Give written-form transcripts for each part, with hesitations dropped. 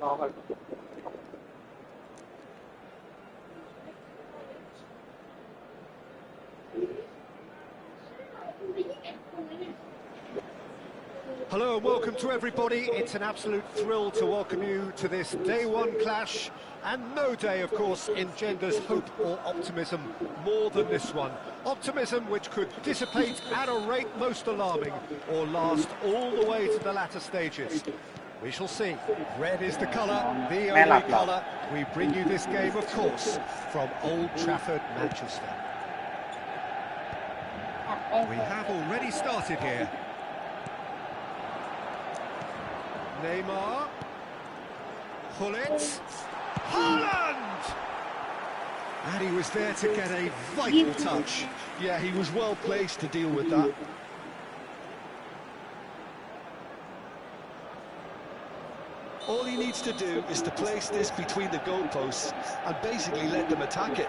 Hello and welcome to everybody. It's an absolute thrill to welcome you to this day one clash, and no day, of course, engenders hope or optimism more than this one. Optimism which could dissipate at a rate most alarming or last all the way to the latter stages. We shall see. Red is the colour, the only colour. We bring you this game, of course, from Old Trafford, Manchester. We have already started here. Neymar, Gullit, Haaland! And he was there to get a vital touch. Yeah, he was well placed to deal with that. All he needs to do is to place this between the goalposts and basically let them attack it.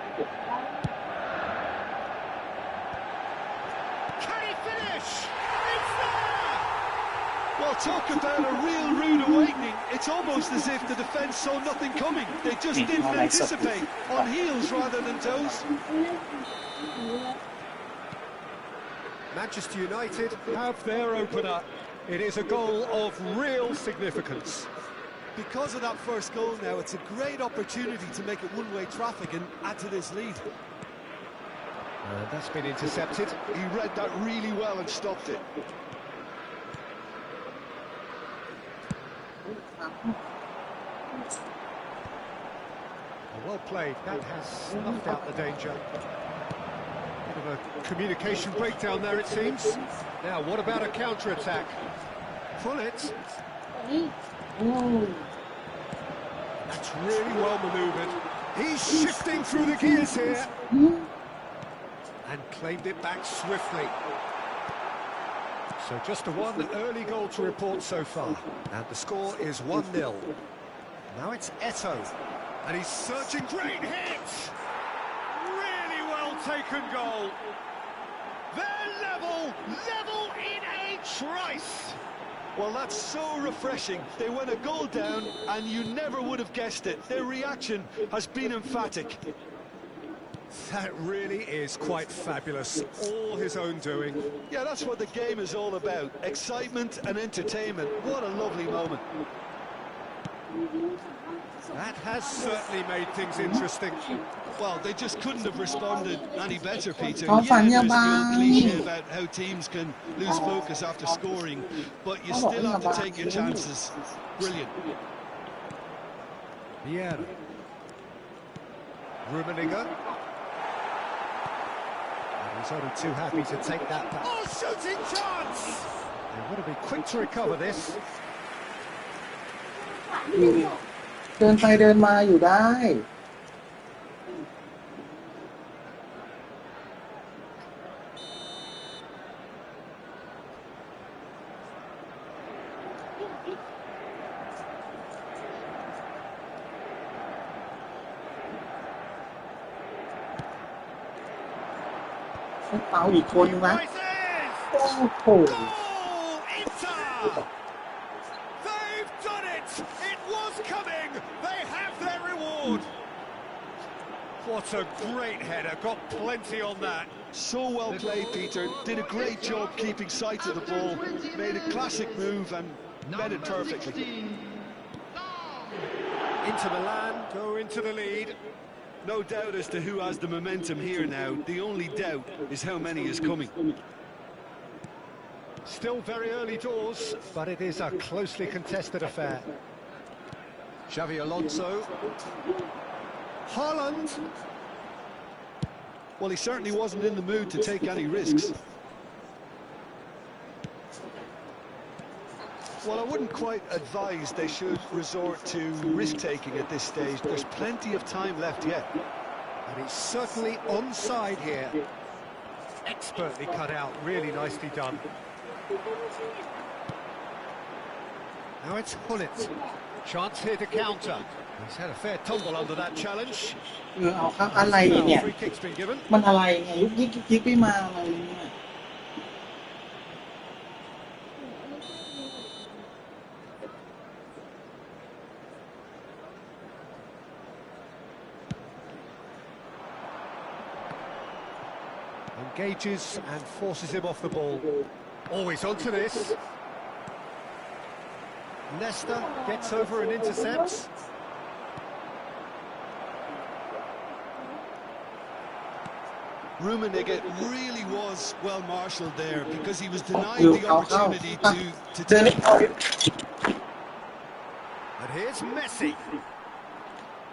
Can he finish? It's there! Well, talk about a real rude awakening. It's almost as if the defence saw nothing coming. They just didn't anticipate. On heels rather than toes. Manchester United have their opener. It is a goal of real significance. Because of that first goal now, it's a great opportunity to make it one-way traffic and add to this lead. That's been intercepted. He read that really well and stopped it. Well played. That has snuffed out the danger. Bit of a communication breakdown there, it seems. Now, what about a counter-attack? Gullit. That's really well manoeuvred. He's shifting through the gears here. And claimed it back swiftly. So just a one early goal to report so far. And the score is 1-0. Now it's Eto. And he's searching. Great hit! Really well taken goal. They're level in a trice. Well, that's so refreshing. They went a goal down, and you never would have guessed it. Their reaction has been emphatic. That really is quite fabulous. All his own doing. Yeah, that's what the game is all about. Excitement and entertainment. What a lovely moment. That has certainly made things interesting. Well, they just couldn't have responded any better, Peter. Oh, Yeah, there's the bye. old cliche about how teams can lose focus after scoring, but you still have to take your chances. Brilliant. Yeah. Rummenigge. He's only too happy to take that back. Oh, shooting chance! They've got to be quick to recover this. เดินไปเดินมาอยู่ได้ เปาอีกคนวะโอ้โห They've done it! It was coming! They have their reward! What a great header, got plenty on that. So well played, Peter. Did a great job keeping sight of the ball. Made a classic move and read it perfectly. Inter Milan go into the lead. No doubt as to who has the momentum here now. The only doubt is how many is coming. Still very early doors, but it is a closely contested affair. Xavi Alonso. Haaland. Well, he certainly wasn't in the mood to take any risks. Well, I wouldn't quite advise they should resort to risk-taking at this stage. There's plenty of time left yet. And he's certainly onside here. Expertly cut out, really nicely done. Now it's Gullit. Chance here to counter. He's had a fair tumble under that challenge. เอาครับอะไรเนี่ย Free kick's been given. มันอะไรไงยุกยิกยุกยิกไม่มาอะไรเนี่ย Ndtk engages and forces him off the ball. Always onto this. Nesta gets over and intercepts. Rummenigge really was well marshalled there because he was denied the opportunity to take. And here's Messi.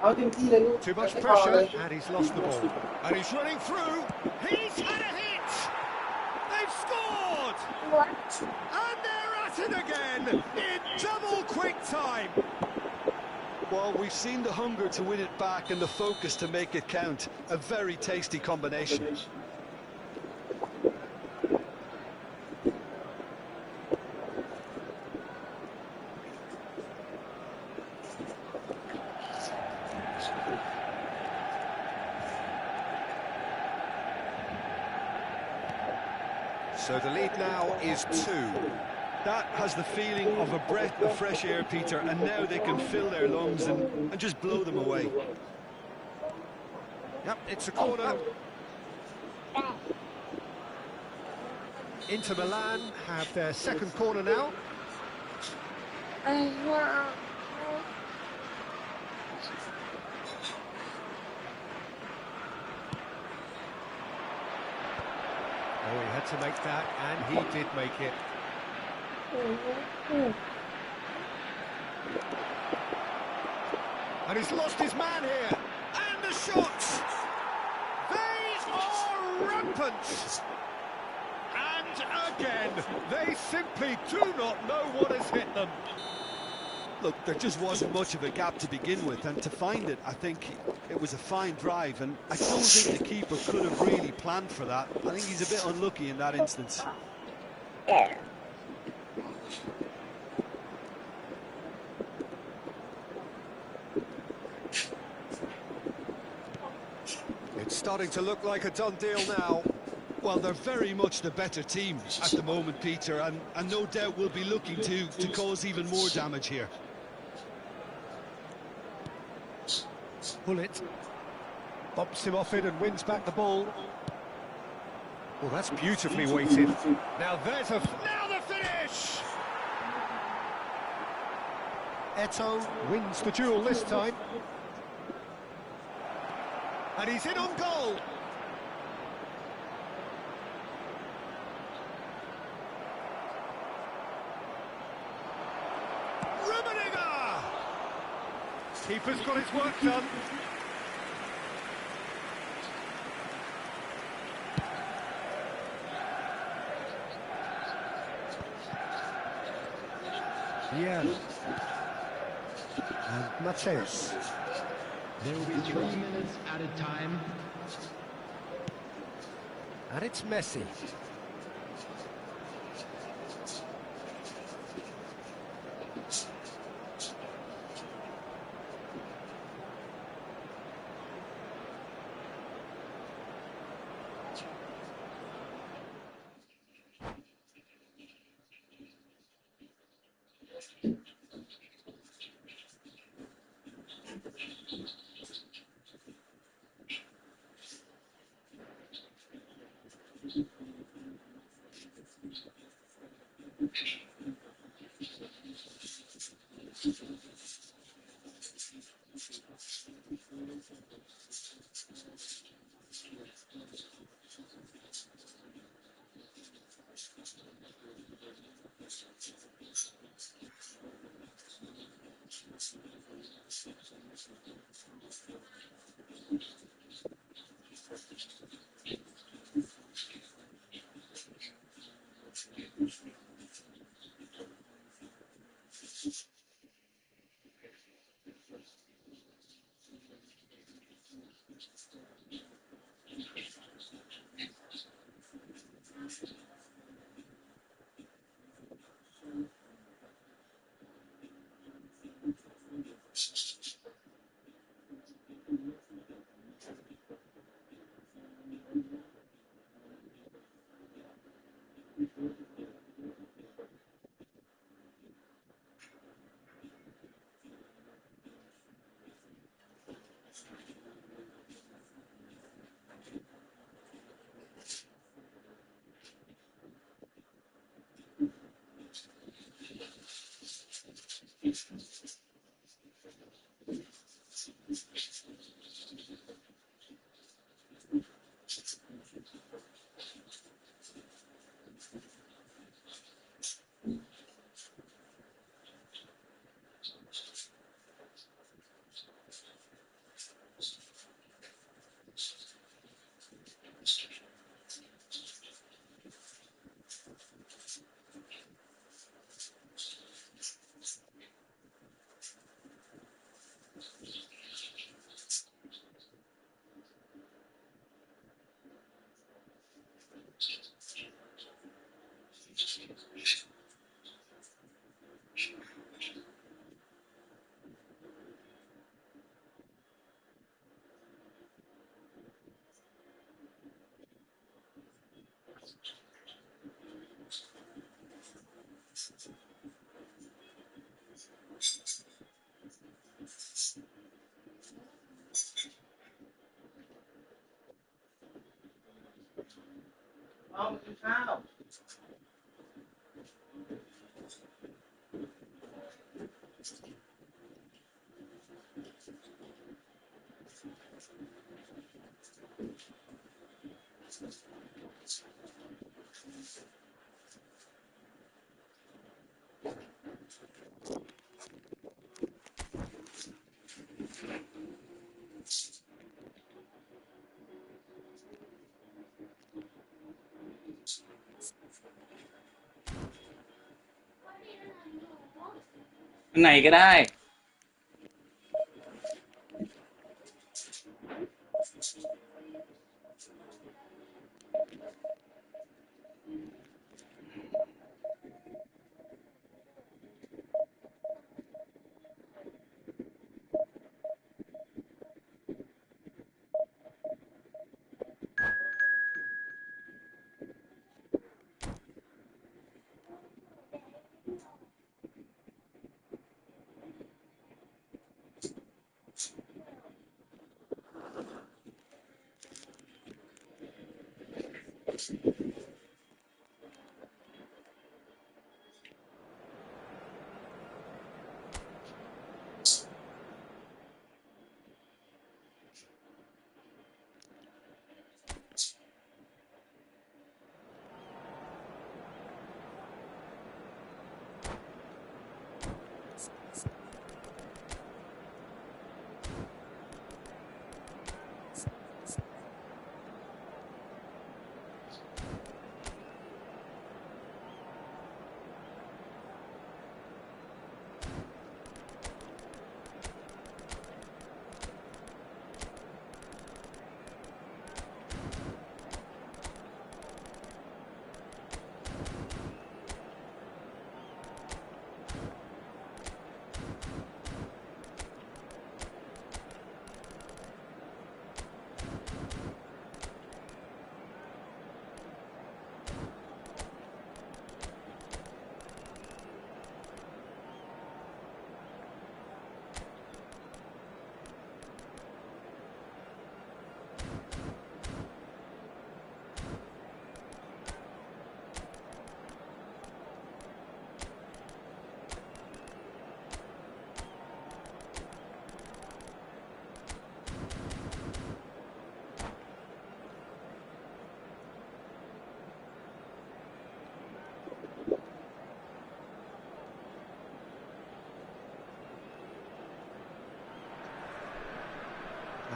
เอาเต็มที่เลยลูก Too much ไม่พอเล pressure, ย and he's lost the ball. And he's running through. He's had a hit. They've scored. And they're at it again in double quick time. Well, we've seen the hunger to win it back and the focus to make it count. A very tasty combination. So the lead now is 2. That has the feeling of a breath of fresh air, Peter, and now they can fill their lungs and just blow them away. Yep, it's a corner. Inter Milan have their second corner now. Oh, he had to make that, and he did make it. And he's lost his man here. And the shots! They are rampant! And again, they simply do not know what has hit them. Look, there just wasn't much of a gap to begin with, and to find it, I think it was a fine drive, and I don't think the keeper could have really planned for that. I think he's a bit unlucky in that instance. It's starting to look like a done deal now. Well, they're very much the better team at the moment, Peter, and no doubt will be looking to cause even more damage here. Bullet bumps him off it and wins back the ball. Well, that's beautifully weighted. Now now the finish! Eto'o wins the duel this time. And he's in on goal. Rummenigge! Keeper's got his work done. Yeah. And Mateus. There will be 3 minutes at a time. And it's Messi. ไหนก็ได้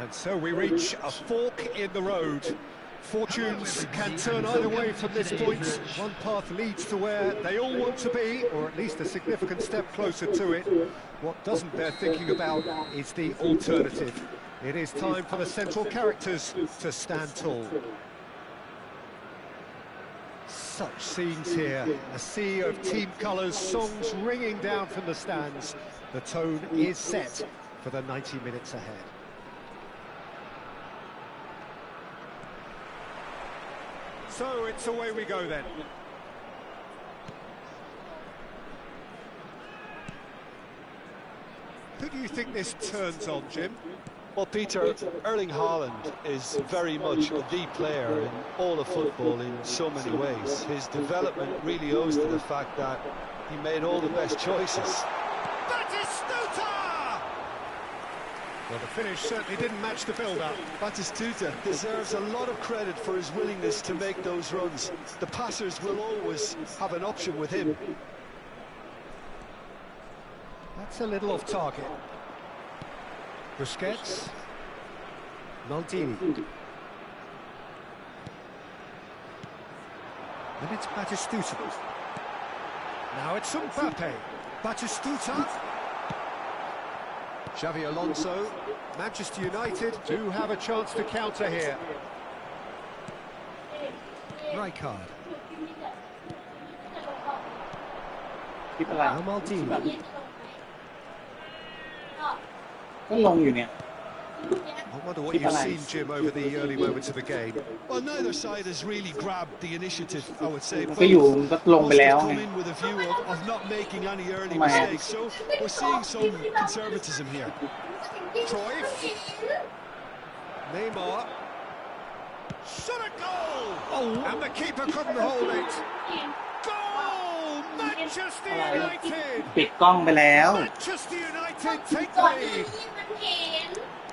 And so we reach a fork in the road. Fortunes can turn either way from this point. One path leads to where they all want to be, or at least a significant step closer to it. What doesn't they're thinking about is the alternative. It is time for the central characters to stand tall. Such scenes here, a sea of team colours, songs ringing down from the stands. The tone is set for the 90 minutes ahead. So it's away we go then. Who do you think this turns on, Jim? Well, Peter, Erling Haaland is very much the player in all of football in so many ways. His development really owes to the fact that he made all the best choices. Well, the finish certainly didn't match the build-up. Batistuta deserves a lot of credit for his willingness to make those runs. The passers will always have an option with him. That's a little off target. Busquets. Maldini. And it's Batistuta. Now it's Mbappe. Batistuta. Xavi Alonso. Manchester United do have a chance to counter here. Rijkaard. Now Maldini. ก็ลงอยู่เนี่ย I wonder what you've seen, Jim, over the early moments of the game. Well, neither side has really grabbed the initiative, I would say. ก็อยู่ก็ลงไปแล้ว Both have come in with a view of not making any early mistakes. So we're seeing some conservatism here. Cruyff. Neymar. Shot a goal! Oh, and the keeper couldn't hold it. Goal! Manchester United! ปิดกล้องไปแล้ว Manchester United take the lead.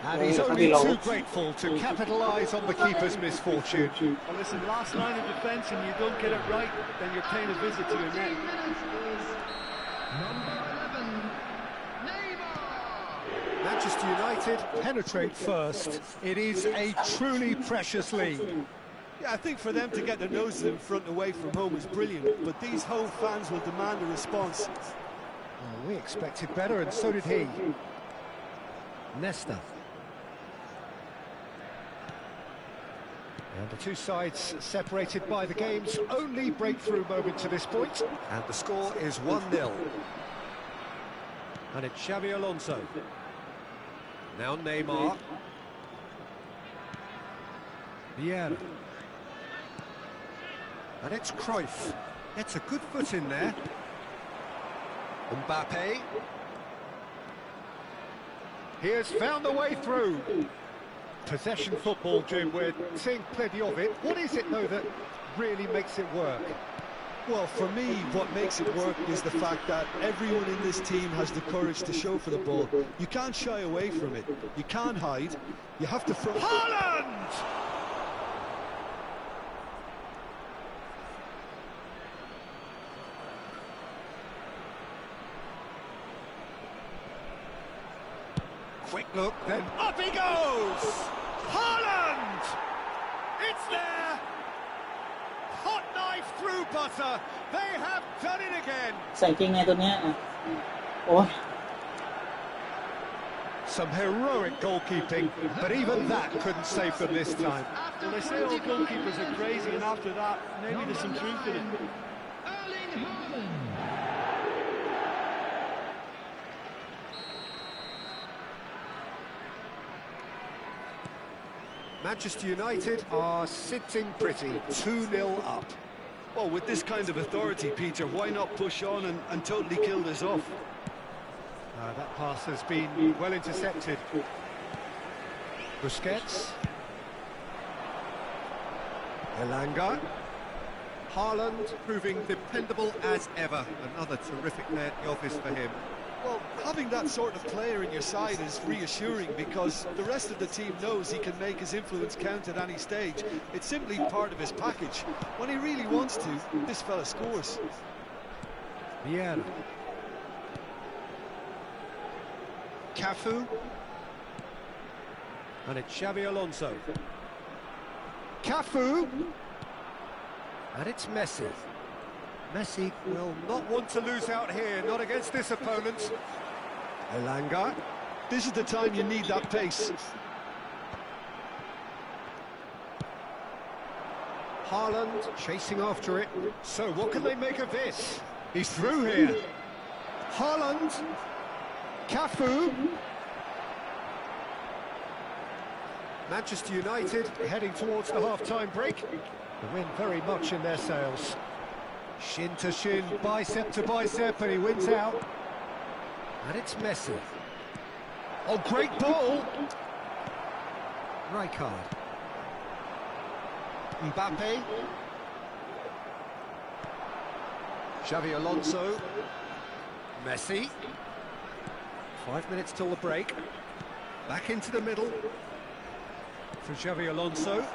And he's only too grateful to capitalise on the keeper's misfortune. Well, listen, last line of defence and you don't get it right, then you're paying a visit to your net. Number 11, Neymar. Manchester United penetrate first. It is a truly precious lead. Yeah, I think for them to get their noses in front away from home is brilliant, but these home fans will demand a response. Well, we expected better, and so did he. Nesta. And the two sides separated by the game's only breakthrough moment to this point. And the score is 1-0. And it's Xabi Alonso. Now Neymar. Vieira. And it's Cruyff. It's a good foot in there. Mbappe. He has found the way through. Possession football, Jim, we're seeing plenty of it. What is it, though, that really makes it work? Well, for me, what makes it work is the fact that everyone in this team has the courage to show for the ball. You can't shy away from it. You can't hide. You have to... Haaland! Quick look, then up he goes! Haaland! It's there! Hot knife through butter. They have done it again. ใส่เกงในตัวเนี้ยโอ้ย Some heroic goalkeeping, but even that couldn't save them this time. Well, they say all goalkeepers are crazy, and after that, maybe there's some truth in it. Erling Haaland. Manchester United are sitting pretty, 2-0 up. Well, with this kind of authority, Peter, why not push on and totally kill this off? That pass has been well intercepted. Busquets. Elanga. Haaland proving dependable as ever. Another terrific day at the office for him. Well, having that sort of player in your side is reassuring because the rest of the team knows he can make his influence count at any stage. It's simply part of his package. When he really wants to, this fella scores. Vieira. Cafu. And it's Xabi Alonso. Cafu. And it's Messi. Messi will not want to lose out here, not against this opponent. Elanga. This is the time you need that pace. Haaland chasing after it. So what can they make of this? He's through here. Haaland. Cafu. Manchester United heading towards the half-time break. The win very much in their sails. Shin to shin, bicep to bicep, and he wins out. And it's Messi. Oh, great ball! Rijkaard. Mbappe. Xabi Alonso. Messi. 5 minutes till the break. Back into the middle for Xabi Alonso.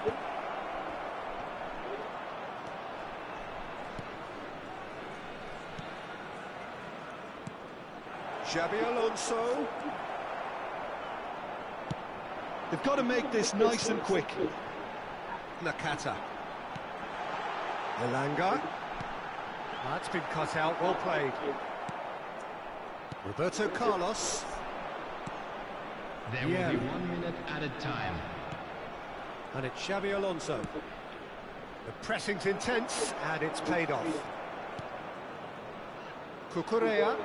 Xabi Alonso. They've got to make this nice and quick. Nakata. Elanga. That's been cut out, well played. Roberto Carlos. There will be 1 minute added time. And it's Xabi Alonso. The pressing's intense, and it's paid off. Cucurella.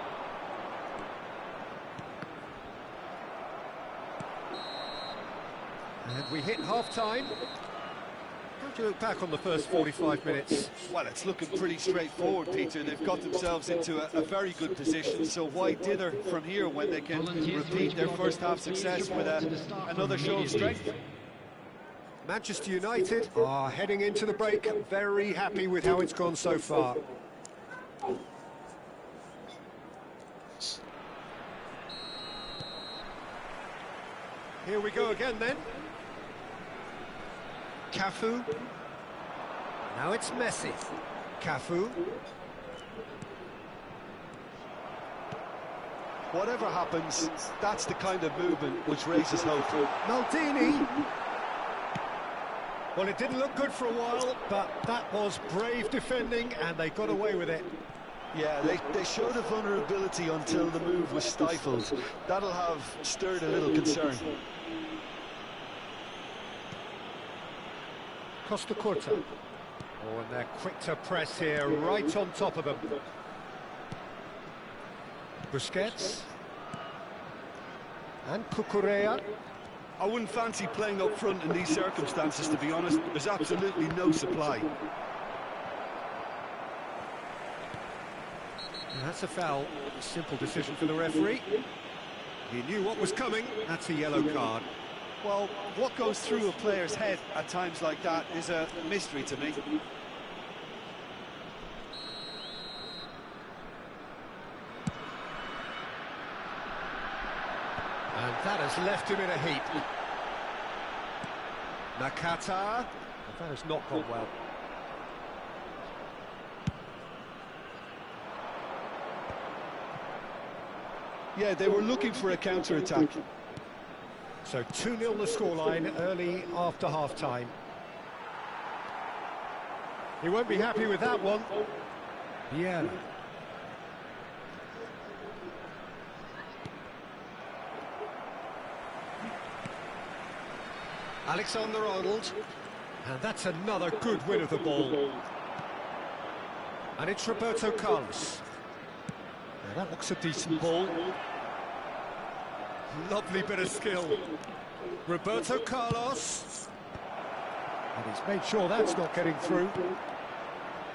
And we hit half-time. How do you look back on the first 45 minutes? Well, it's looking pretty straightforward, Peter. They've got themselves into a very good position, so why dither from here when they can repeat their first half success with another show of strength? Manchester United are heading into the break, very happy with how it's gone so far. Here we go again then. Cafu. Now it's Messi. Cafu. Whatever happens, that's the kind of movement which raises hope. Maldini. Well, it didn't look good for a while, but that was brave defending, and they got away with it. Yeah, they showed a vulnerability until the move was stifled. That'll have stirred a little concern. Costa Curta. Oh, and they're quick to press here, right on top of them. Busquets. And Cucurella. I wouldn't fancy playing up front in these circumstances, to be honest. There's absolutely no supply. And that's a foul. A simple decision for the referee. He knew what was coming. That's a yellow card. Well, what goes through a player's head at times like that is a mystery to me. And that has left him in a heap. Nakata. And that has not gone well. Yeah, they were looking for a counter-attack. So 2-0 the scoreline early after half-time. He won't be happy with that one. Vieira. Alexander-Arnold. And that's another good win of the ball. And it's Roberto Carlos. Now that looks a decent ball. Lovely bit of skill. Roberto Carlos. And he's made sure that's not getting through.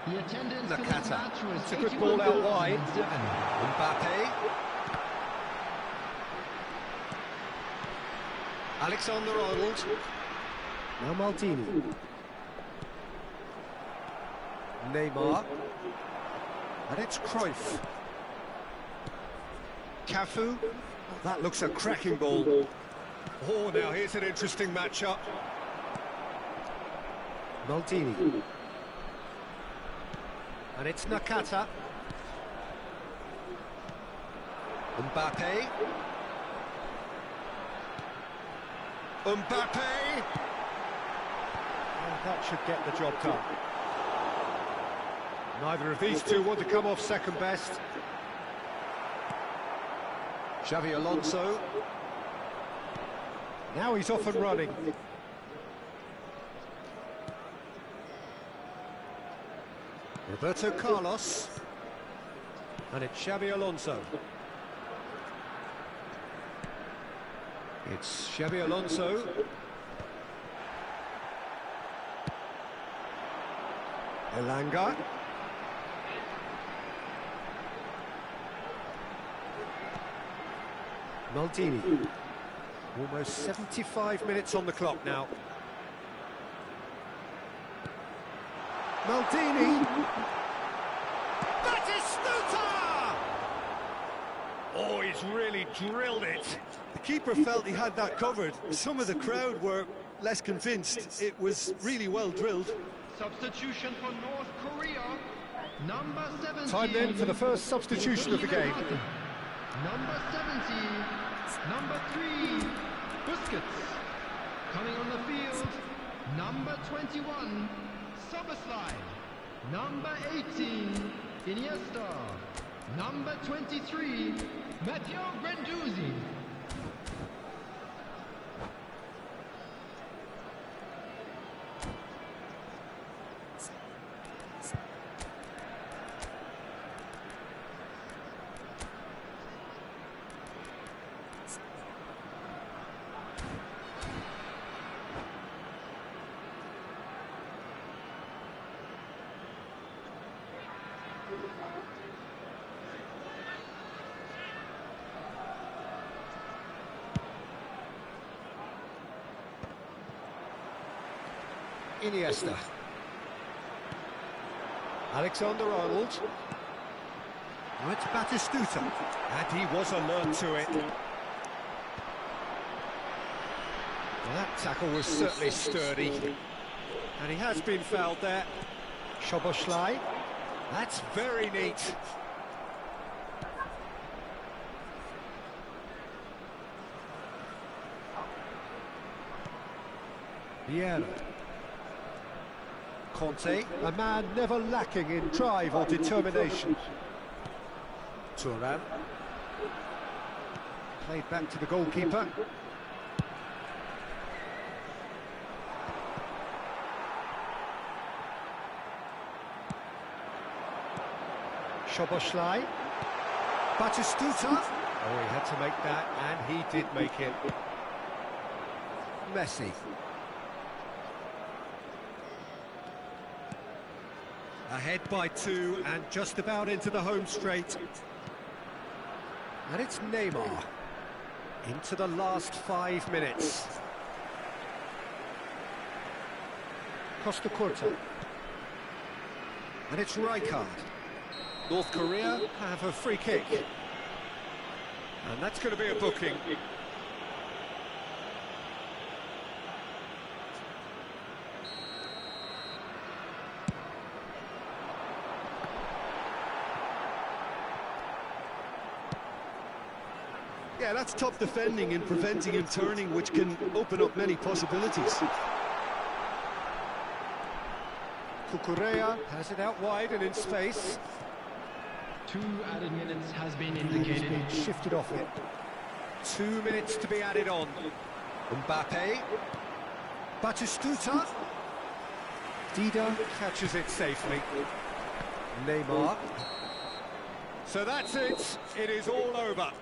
The attendance for this Nakata. match was It's a good ball out wide. 81,007. Mbappe. Alexander-Arnold. Now Maldini. Neymar. And it's Cruyff. Cafu. Oh, that looks a cracking ball. Oh, now here's an interesting matchup. Maldini. And it's Nakata. Mbappe. Mbappe! And that should get the job done. Neither of these two want to come off second best. Xavi Alonso. Now he's off and running. Roberto Carlos. And it's Xavi Alonso. It's Xavi Alonso. Elanga. Maldini. Almost 75 minutes on the clock now. Maldini. Batistuta! Oh, he's really drilled it. The keeper felt he had that covered. Some of the crowd were less convinced. It was really well drilled. Substitution for North Korea. Number 17. Time then for the first substitution of the game. Number 70. Number 3. Busquets. Coming on the field. Number 21. Soboslai. Number 18. Iniesta. Number 23. Matteo Guendouzi. Iniesta. Alexander-Arnold. Now it's Batistuta. And he was alert to it. Well, that tackle was certainly sturdy. And he has been fouled there. Szoboszlai. That's very neat. Vieira. Conte, a man never lacking in drive or determination. Turan. Played back to the goalkeeper. Szoboszlai. Batistuta. Oh, he had to make that, and he did make it. Messi. Ahead by 2 and just about into the home straight. And it's Neymar. Into the last 5 minutes. Costa Curta. And it's Rijkaard. North Korea have a free kick. And that's going to be a booking. Yeah, that's tough defending and preventing him turning, which can open up many possibilities. Cucurella has it out wide and in space. 2 added minutes has been He's indicated. been shifted off it. 2 minutes to be added on. Mbappe. Batistuta. Dida catches it safely. Neymar. So that's it. It is all over.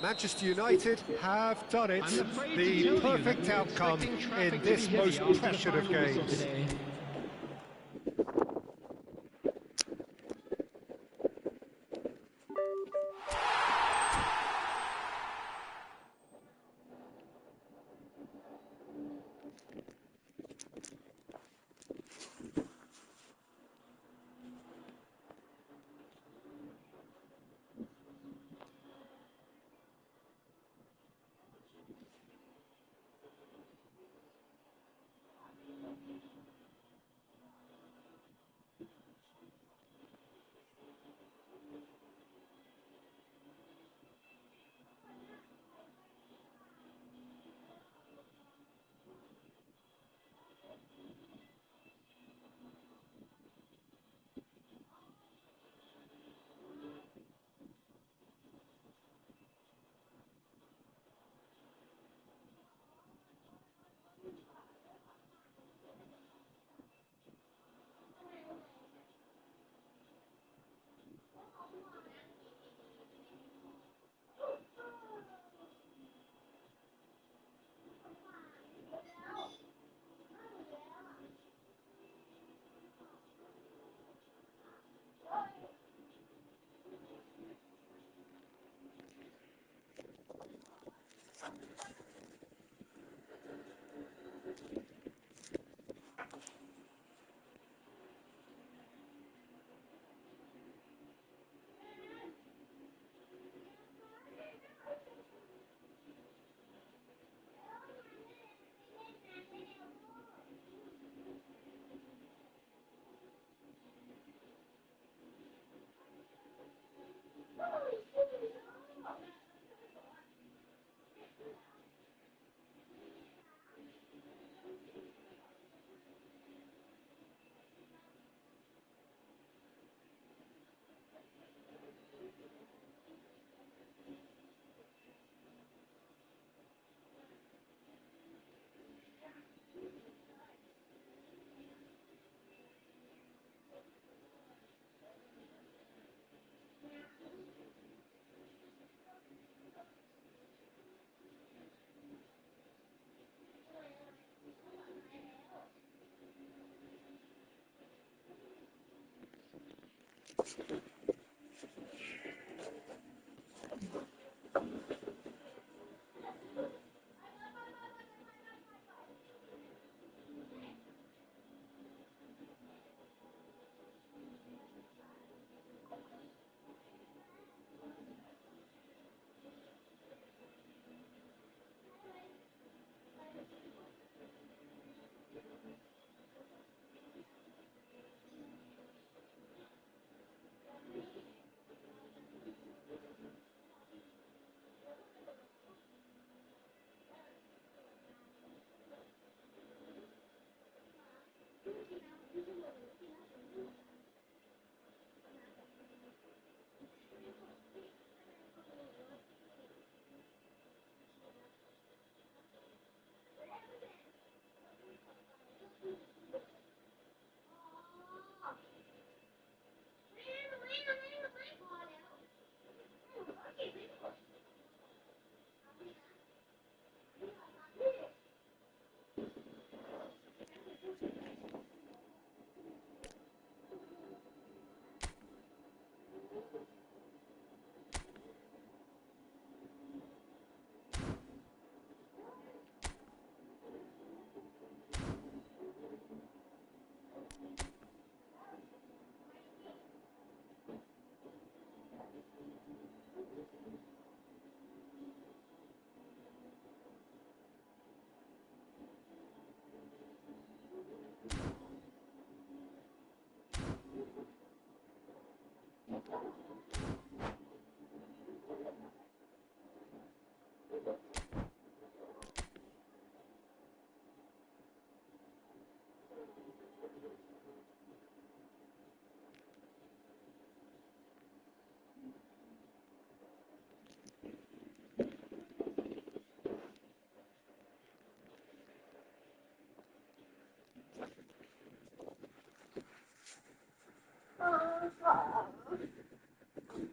Manchester United have done it. I'm afraid to The tell you perfect that we're outcome expecting traffic in to this be heavy most after the pressured of final whistle games. today.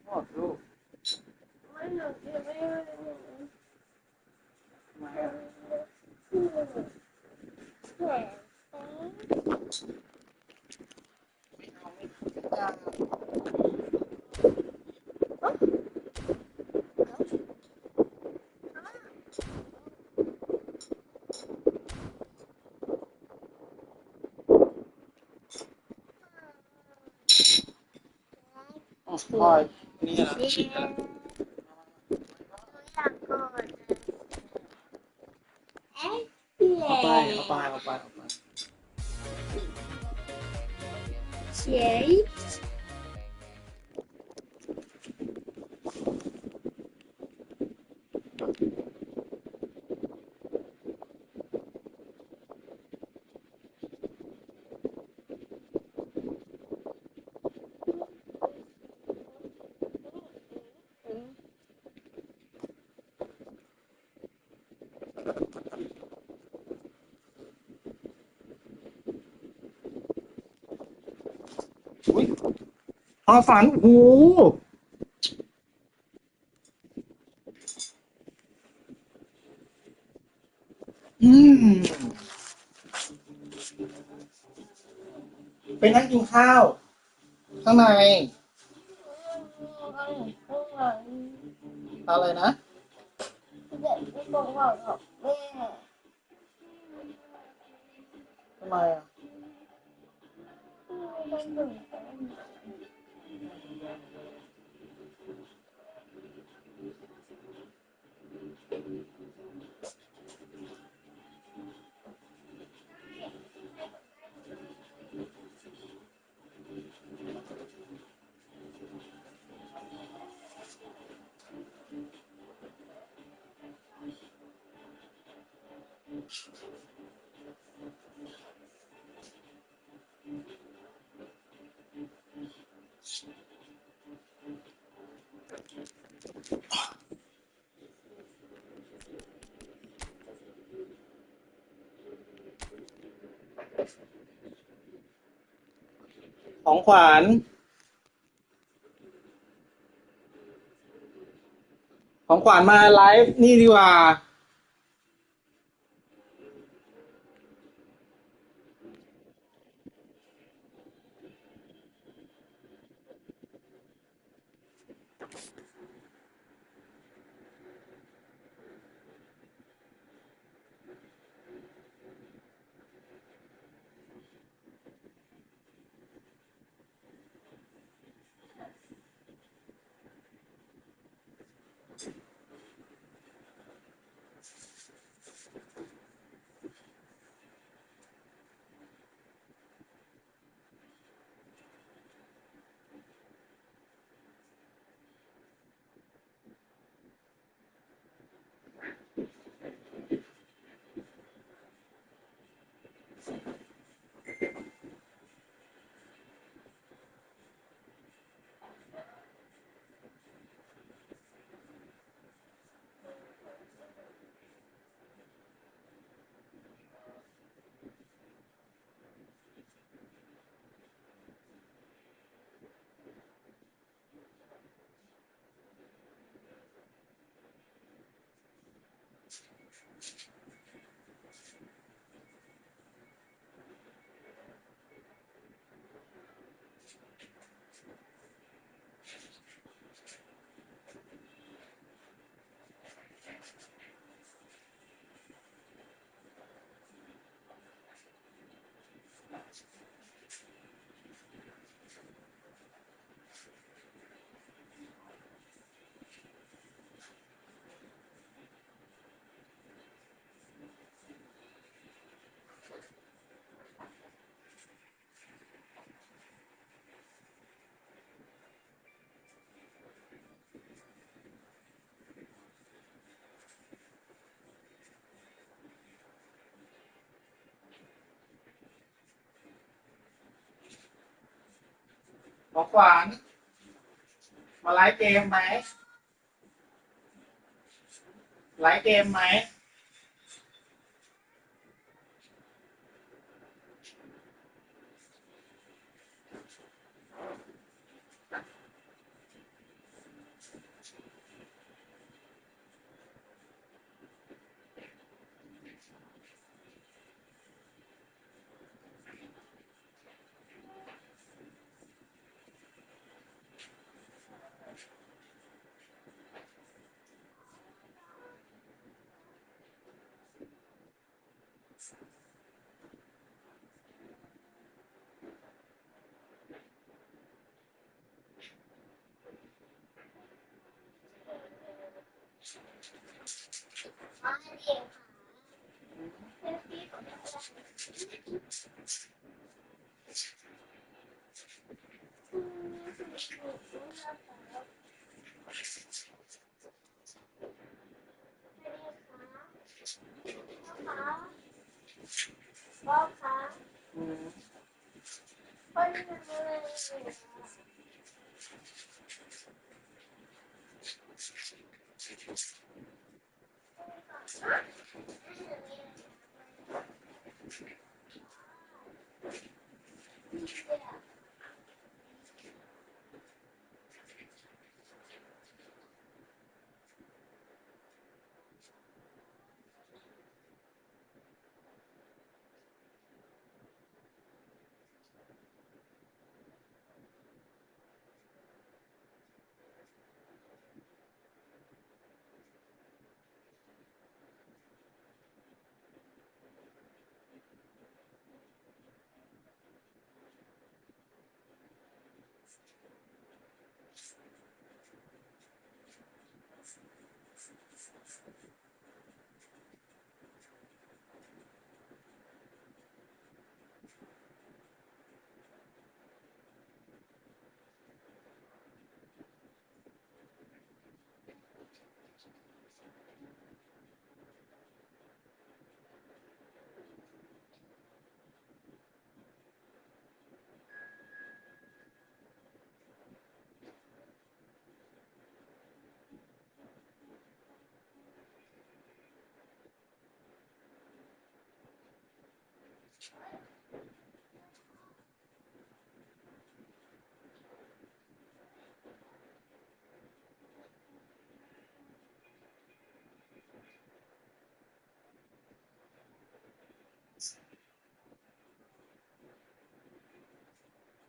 หมดลูกมา พลอยนี่นะเอาไปอุ้ยความฝันโอ้โหอืมไปนั่งกินข้าวข้างในอะไรนะทำไมอ่ะของขวัญมาไลฟ์นี่ดีกว่าของขวัญมาไลฟ์เกมไหม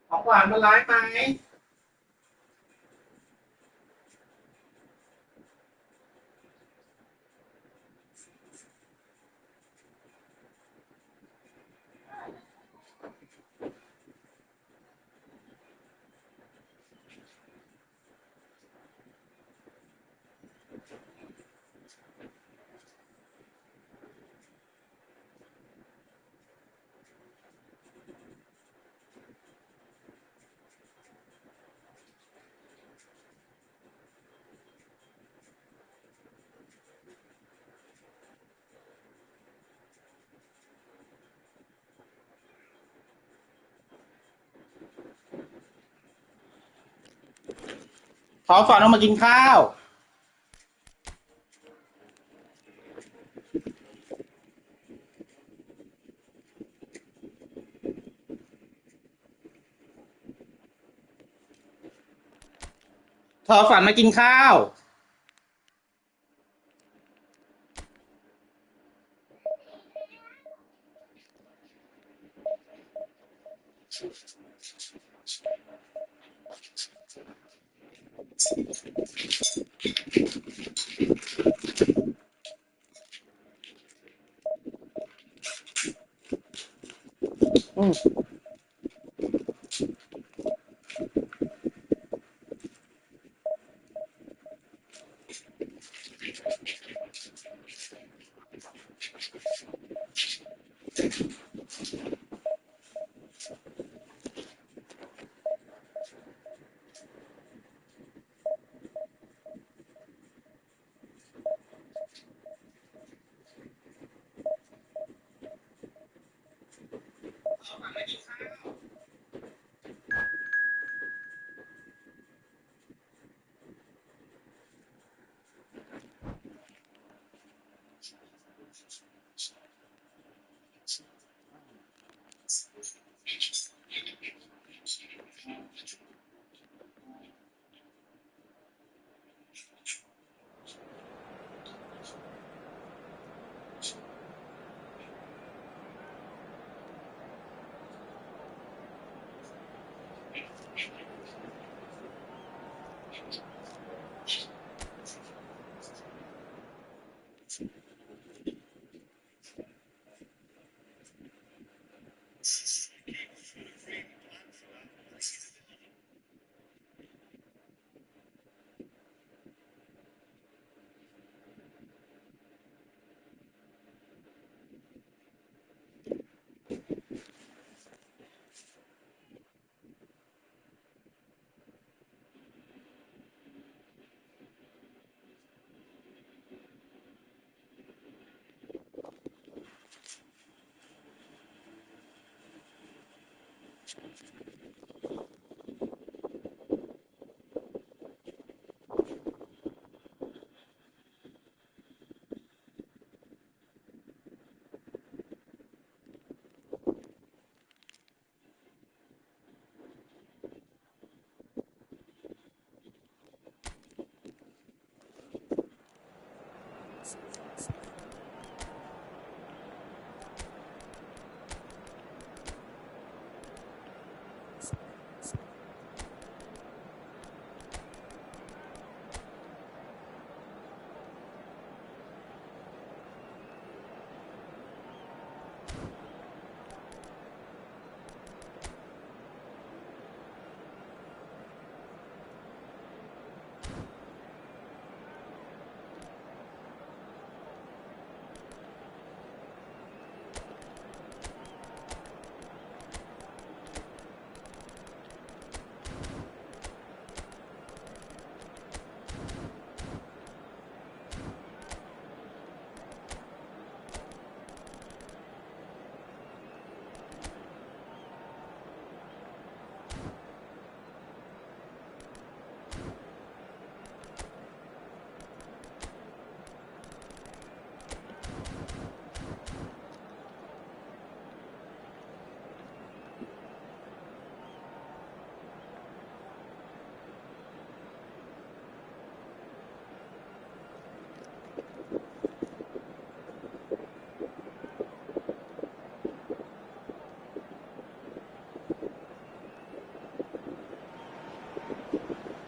ของหวานมาไลฟ์ไหมขอฝันออกมากินข้าวขอฝันมากินข้าว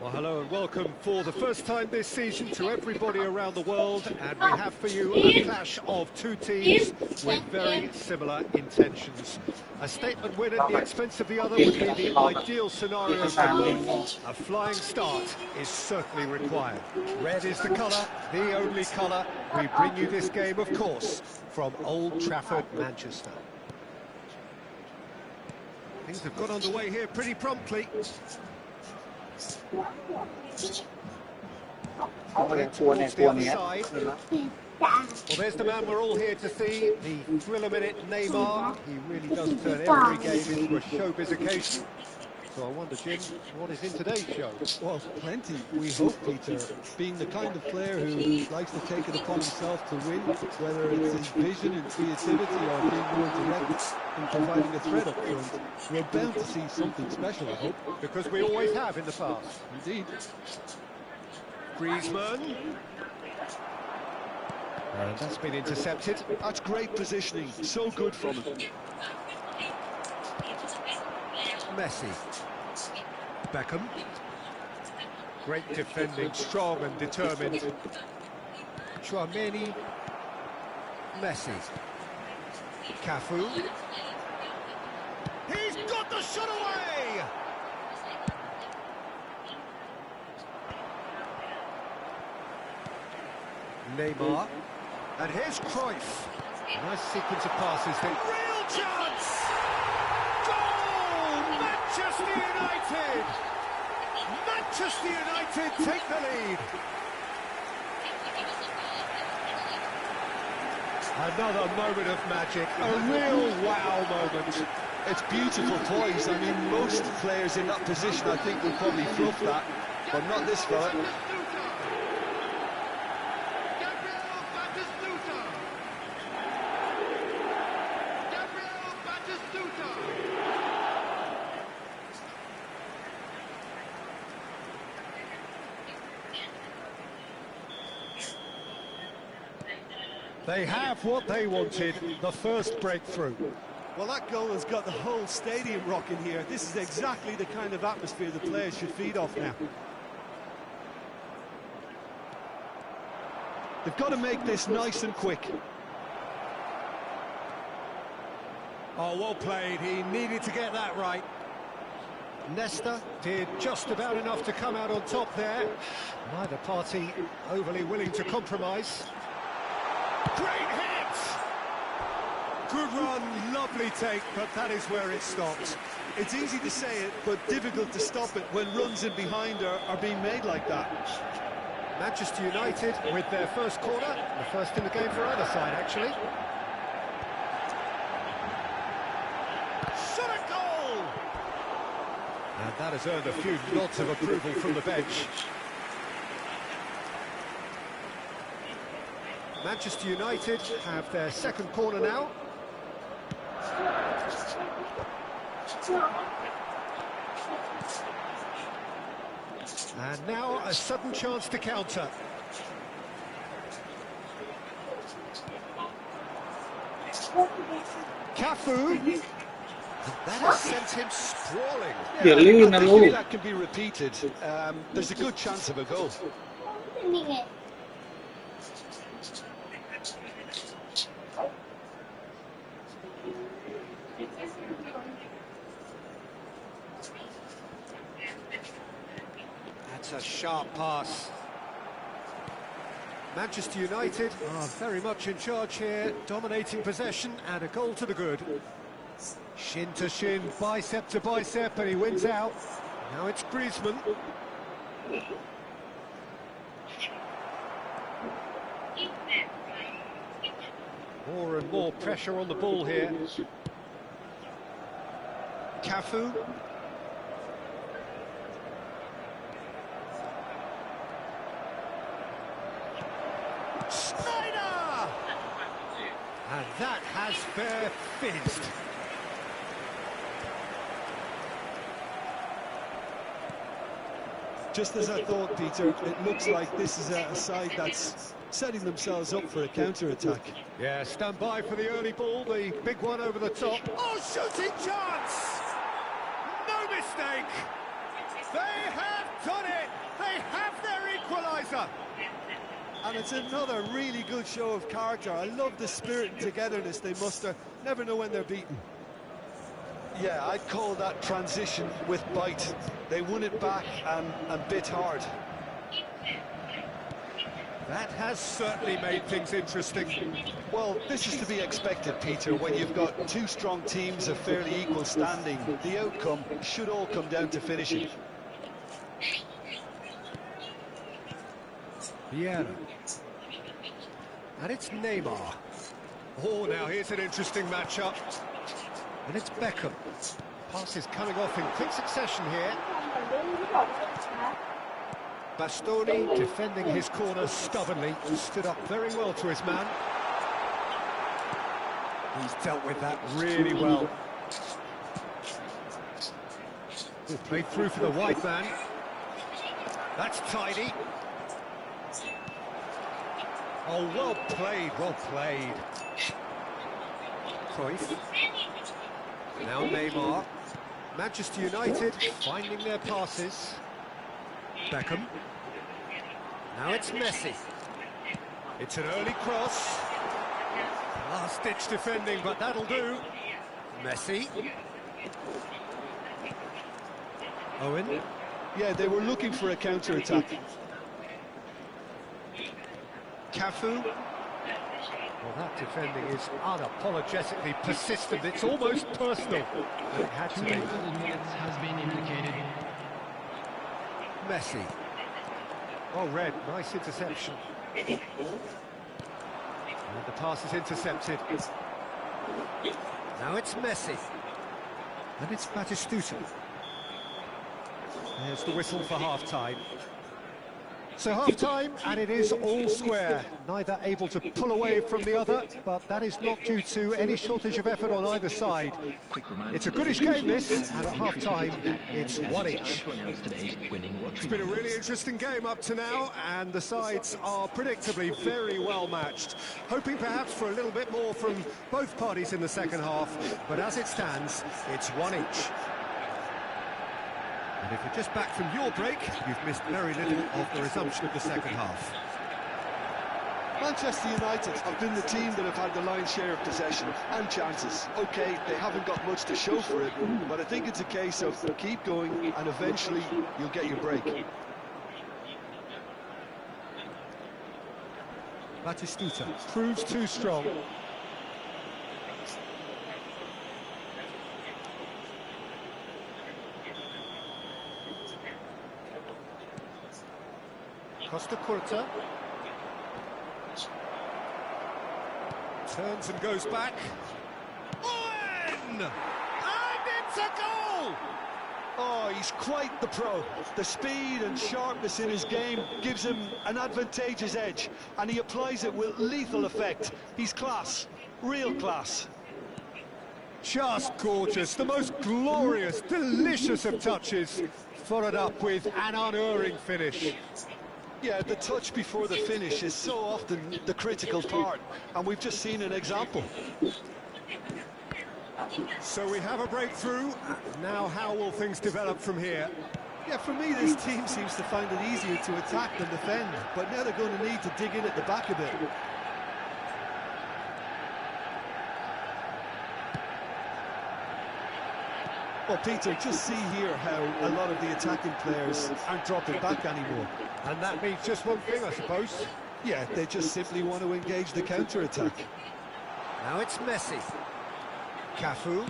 Well, hello and welcome for the first time this season to everybody around the world, and we have for you a clash of two teams with very similar intentions. A statement win at the expense of the other would be the ideal scenario for both. A flying start is certainly required. Red is the colour, the only colour. We bring you this game, of course, from Old Trafford, Manchester. Things have got underway here pretty promptly. Towards the other side. Well, there's the man we're all here to see, the thriller-minute Neymar. He really does turn every game into a showbiz occasion. So I wonder, Jim, what is in today's show? Well, plenty, we hope, Peter. Being the kind of player who likes to take it upon himself to win, whether it's his vision and creativity or being more direct in providing a threat up front, we're bound to see something special, I hope. Because we always have in the past. Indeed. Griezmann. And that's been intercepted. That's great positioning, so good from him. Messi. Beckham. Great defending, strong and determined. Chouameni. Messi. Cafu. He's got the shot away! Neymar. And here's Cruyff. Nice sequence of passes then. Real chance! Goal! Manchester United! Manchester United take the lead. Another moment of magic, a real wow moment. It's beautiful poise. I mean, most players in that position, I think, will probably fluff that, but not this fella. They have what they wanted, the first breakthrough. Well, that goal has got the whole stadium rocking here. This is exactly the kind of atmosphere the players should feed off now. They've got to make this nice and quick. Oh, well played. He needed to get that right. Nesta did just about enough to come out on top there. Neither party overly willing to compromise. Great hit! Good run, lovely take, but that is where it stopped. It's easy to say it, but difficult to stop it when runs in behind are being made like that. Manchester United with their first corner, the first in the game for either side, actually. Shot a goal! And that has earned a few nods of approval from the bench. Manchester United have their second corner now. And now a sudden chance to counter. Cafu. And that has sent him sprawling. Dia lưu I nè think lưu. if that can be repeated, there's a good chance of a goal. That's a sharp pass. Manchester United are very much in charge here, dominating possession and a goal to the good. Shin to shin, bicep to bicep, and he wins out. Now it's Griezmann. More and more pressure on the ball here. Cafu. Snyder! And that has fair fizzed. Just as I thought, Peter, it looks like this is a side that's setting themselves up for a counter-attack. Yeah, stand by for the early ball, the big one over the top. Oh, shooting chance! No mistake! They have done it! They have their equaliser! And it's another really good show of character. I love the spirit and togetherness they muster. Never know when they're beaten. Yeah, I'd call that transition with bite. They won it back and bit hard. That has certainly made things interesting. Well, this is to be expected, Peter, when you've got two strong teams of fairly equal standing. The outcome should all come down to finishing. Vieira. And it's Neymar. Oh, now here's an interesting matchup. And it's Beckham. Passes coming off in quick succession here. Bastoni defending his corner stubbornly. Stood up very well to his man. He's dealt with that really well. Oh, played through for the wide man. That's tidy. Oh, well played, well played. Cruyff. Now Neymar. Manchester United finding their passes. Beckham. Now it's Messi. It's an early cross. Last-ditch defending, but that'll do. Messi. Owen. Yeah, they were looking for a counter-attack. Cafu. Well, that defending is unapologetically persistent. It's almost personal. And it had to be. Has been implicated. Messi. Oh, Red, nice interception. And the pass is intercepted. Now it's Messi. And it's Batistuta. There's the whistle for half-time. So half-time, and it is all square. Neither able to pull away from the other, but that is not due to any shortage of effort on either side. It's a goodish game, this, and at half-time, it's one each. It's been a really interesting game up to now, and the sides are predictably very well matched. Hoping perhaps for a little bit more from both parties in the second half, but as it stands, it's one each. And if you're just back from your break, you've missed very little of the resumption of the second half. Manchester United have been the team that have had the lion's share of possession and chances. OK, they haven't got much to show for it, but I think it's a case of keep going and eventually you'll get your break. Batistuta proves too strong. Costa Curta. Turns and goes back. Owen! And it's a goal! Oh, he's quite the pro. The speed and sharpness in his game gives him an advantageous edge, and he applies it with lethal effect. He's class, real class. Just gorgeous, the most glorious, delicious of touches, followed up with an unerring finish. Yeah, the touch before the finish is so often the critical part, and we've just seen an example. So we have a breakthrough. Now how will things develop from here? Yeah, for me, this team seems to find it easier to attack than defend, but now they're going to need to dig in at the back a bit. Well, Peter, just see here how a lot of the attacking players aren't dropping back anymore. And that means just one thing, I suppose. Yeah, they just simply want to engage the counter-attack. Now it's Messi. Cafu.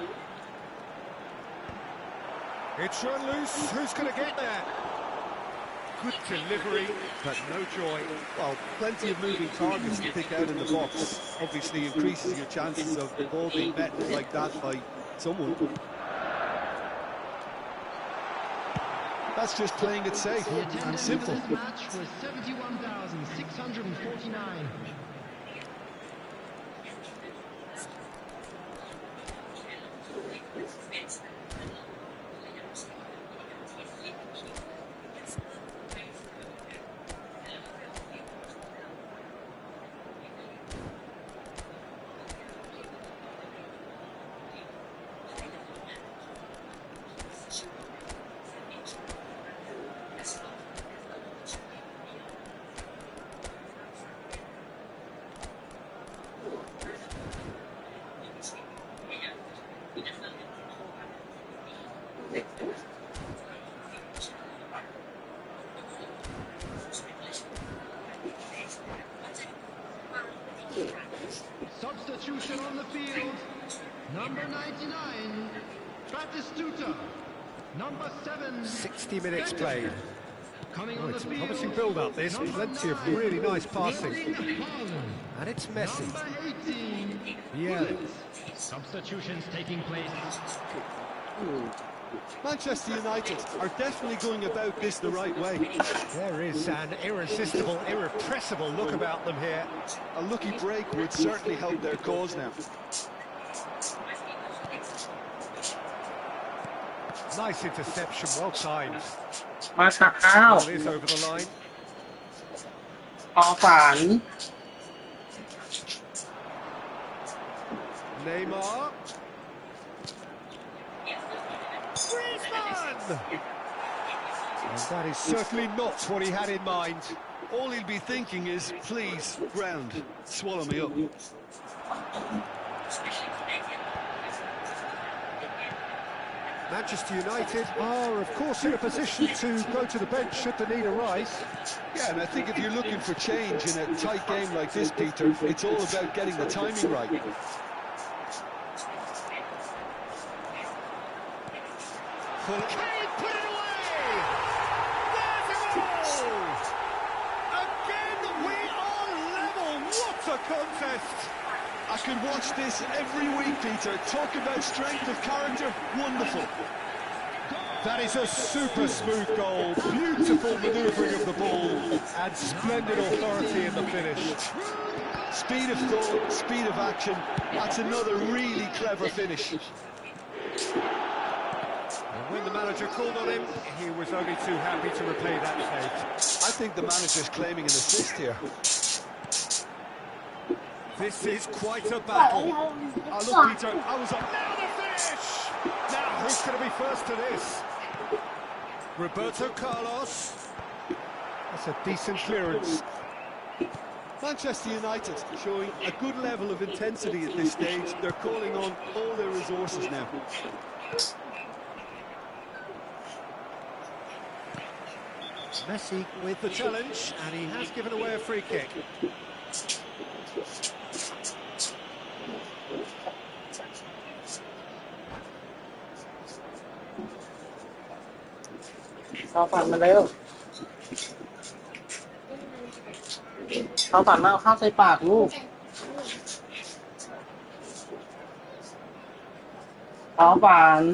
It's run loose. Who's going to get there? Good delivery, but no joy. Well, plenty of moving targets to pick out in the box. Obviously increases your chances of the ball being met like that by someone. That's just playing it safe and simple. This match was 71,649. Substitution on the field. Number 99, Batistuta. Number 7. 60 minutes played. Coming Oh, on the it's a field. promising build-up, this. Plenty of really nice passing. And it's Messi. Number 18. Yeah. Substitutions taking place. Manchester United are definitely going about this the right way. There is an irresistible, irrepressible look about them here. A lucky break would certainly help their cause now. Nice interception, well timed. มาช้าข้าว Ball is over the line. พอฝัน Neymar. Griezmann! And that is certainly not what he had in mind. All he'll be thinking is, please, ground, swallow me up. Manchester United are, of course, in a position to go to the bench should the need arise. Yeah, and I think if you're looking for change in a tight game like this, Peter, it's all about getting the timing right. Kane put it away! There's a goal! Again, we are level! What a contest! I could watch this every week, Peter. Talk about strength of character, wonderful. That is a super smooth goal, beautiful manoeuvring of the ball, and splendid authority in the finish. Speed of thought, speed of action, that's another really clever finish. And when the manager called on him, he was only too happy to repay that fate. I think the manager's claiming an assist here. This is quite a battle. Oh, look, Peter, I was up. Now the finish! Now, who's going to be first to this? Roberto Carlos. That's a decent clearance. Manchester United showing a good level of intensity at this stage. They're calling on all their resources now. Messi with the challenge, and he has given away a free kick. Saoฝันมาเร็วเขาฝันมาเอาข้าวใส่ปากลูกเขาฝัน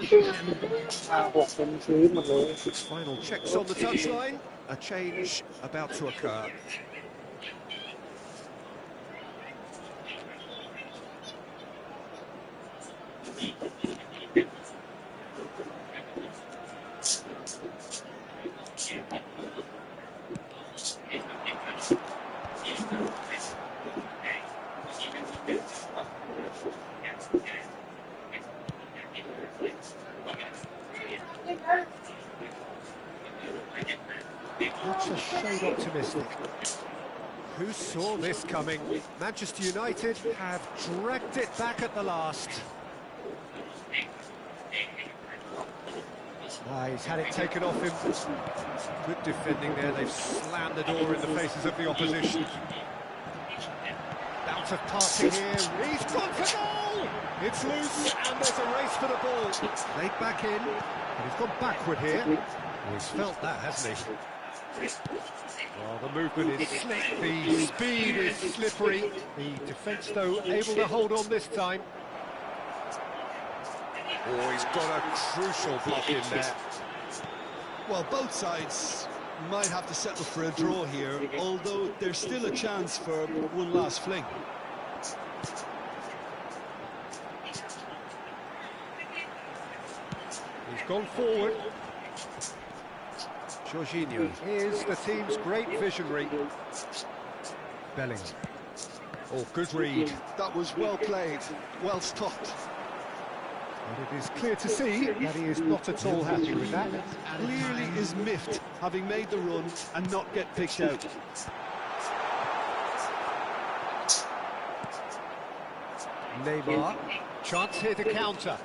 6เป็นชื้นหมดเลย Final checks on the touchline. A change about to occur. Not just shade optimistic. Who saw this coming? Manchester United have dragged it back at the last. He's had it taken off him. Good defending there. They've slammed the door in the faces of the opposition. Bout of passing here. He's gone for goal! It's loose and there's a race for the ball. Laid back in, but he's gone backward here. Well, he's felt that, hasn't he? Well, the movement is slick, the speed is slippery. The defence, though, able to hold on this time. Oh, he's got a crucial block in there. Well, both sides might have to settle for a draw here, although there's still a chance for one last fling. He's gone forward. Jorginho is the team's great visionary. Belling. Oh, good read. That was well played, well stopped. And it is clear to see that he is not at all happy with that. Clearly is miffed, having made the run and not get picked out. Neymar, chance here to counter.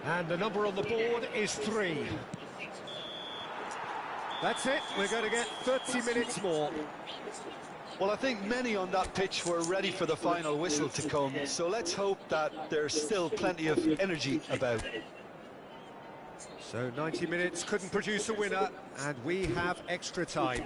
And the number on the board is 3. That's it, we're going to get 30 minutes more. Well, I think many on that pitch were ready for the final whistle to come, so let's hope that there's still plenty of energy about. So 90 minutes couldn't produce a winner, and we have extra time.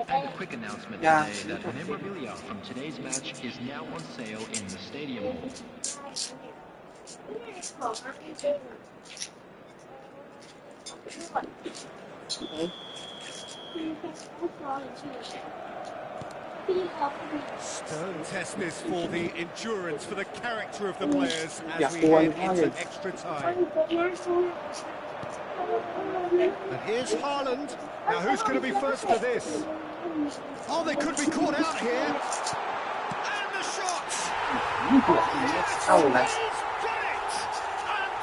And a quick announcement today that memorabilia from today's match is now on sale in the stadium hall. Stern test this for the endurance, for the character of the players as we head into extra time. And here's Haaland. Now who's going to be first to this? Oh, they could be caught out here. And the shots! Got it! And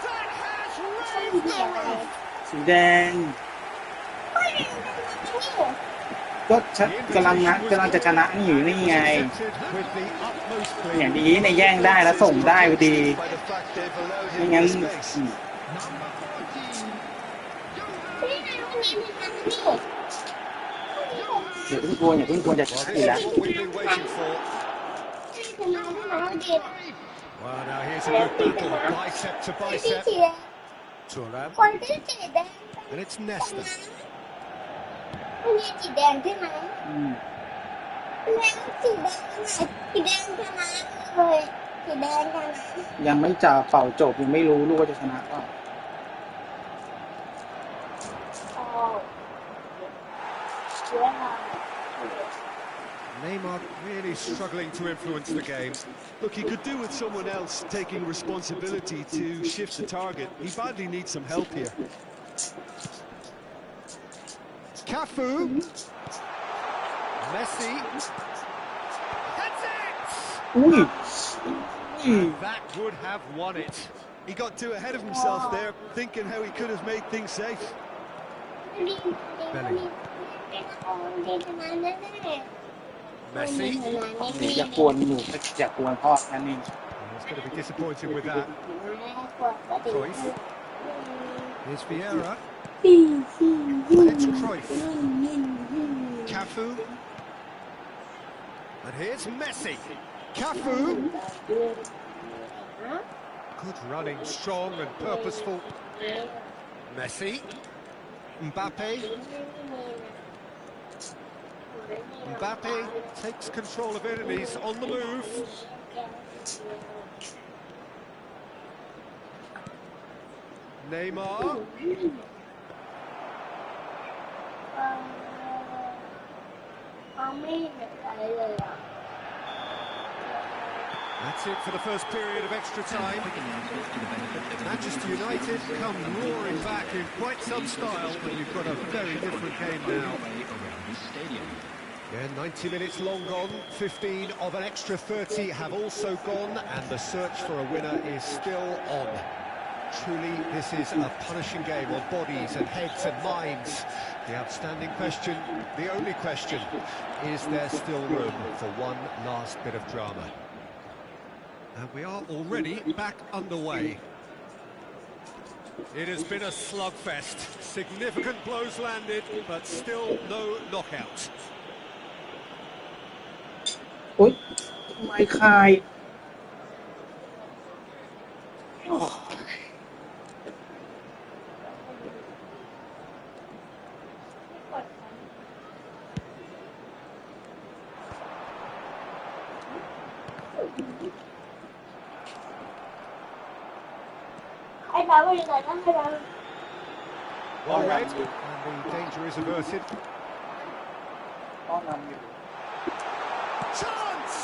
that has raised the roof! สีแดงก็กำลังจะชนะนี่อยู่นี่ไง อย่างนี้ในแย่งได้แล้วส่งได้พอดีไม่งั้นอย่าเพิ่งกลัวจะชนะอีกแล้ว Well, now here's a good battle, bicep to bicep. Thuram. And it's Nesta. สีแดงใช่ไหมสีแดงเลยสีแดงกันยังไม่จะเป่าจบยังไม่รู้ลูกว่าจะชนะเปล่า Neymar really struggling to influence the game. Look, he could do with someone else taking responsibility to shift the target. He badly needs some help here. Cafu. Messi. That's it! And that would have won it. He got too ahead of himself there, thinking how he could have made things safe. Belly. Messi. อย่ากวนหนูอย่ากวนพ่อนั่นเอง He's going to be disappointed with that. Cruyff. Here's Vieira. It's Cruyff. Cafu. And here's Messi. Cafu. Good running, strong and purposeful. Messi. Mbappe. Mbappe takes control of it and he's on the move. Neymar. That's it for the first period of extra time. Manchester United come roaring back in quite some style, but you've got a very different game now. Yeah, 90 minutes long gone, 15 of an extra 30 have also gone, and the search for a winner is still on. Truly, this is a punishing game on bodies and heads and minds. The outstanding question, the only question, is there still room for one last bit of drama? And we are already back underway. It has been a slugfest. Significant blows landed, but still no knockout. อุ๊ยไม่คายโอ้ One red, and the danger is averted. ต้องนำอยู่ Chance!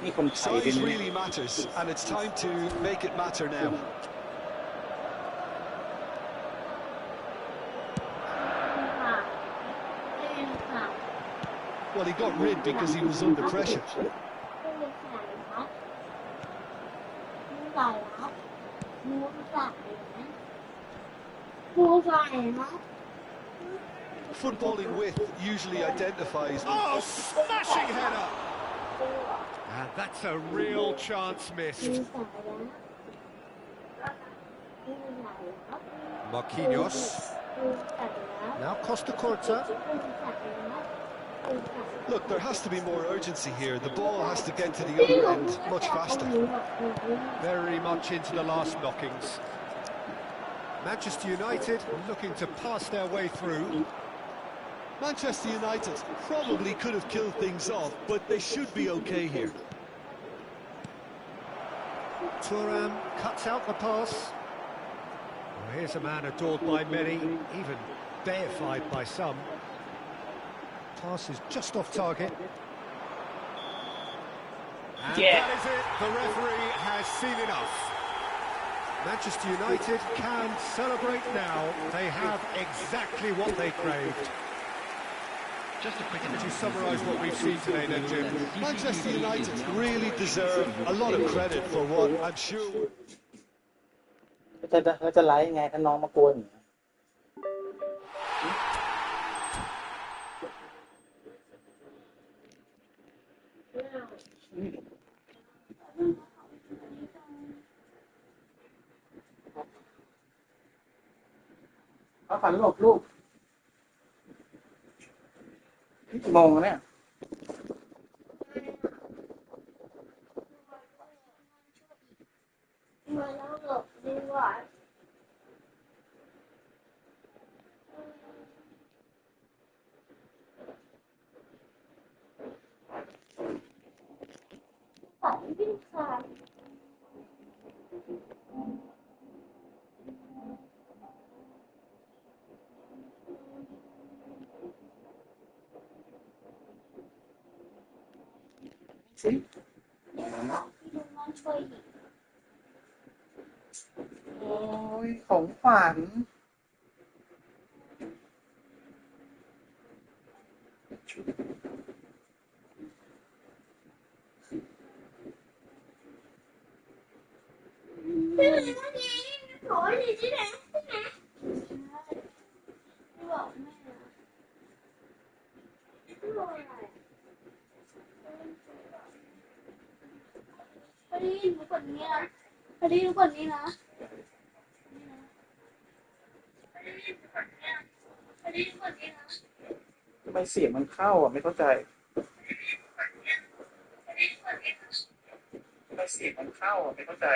นี่คนไทยเป็น Size really matters, and it's time to make it matter now. Well, he got rid because he was under pressure. Footballing width usually identifies... Oh, smashing header! And that's a real chance missed. Marquinhos. Now Costa Curta. Look, there has to be more urgency here. The ball has to get to the other end much faster. Very much into the last knockings. Manchester United looking to pass their way through. Manchester United probably could have killed things off, but they should be okay here. Thuram cuts out the pass. Well, here's a man adored by many, even deified by some. Pass is just off target. And that is it. The referee has seen enough. Manchester United can celebrate now. They have exactly what they craved. Just a quick Would you summarise what we've seen today then, Jim? Manchester United really deserve a lot of credit for what I'm sure... จะไลฟ์ไงถ้าน้องมากวนอย่างเงี้ย เอาฝันหลบลูกนี่กี่โมงแล้วเนี่ยสิโอ้ยของฝัน ไม่รู้ไงโถ่อยู่ที่ไหนไม่บอกแม่ไม่บอกอะไรพอดีหนูกดนี้นะพอดีหนูกดนี้นะพอดีหนูกดนี้นะพอดีหนูกดนี้นะทำไมเสียงมันเข้าอ่ะไม่เข้าใจทำไมเสียงมันเข้าอ่ะไม่เข้าใจ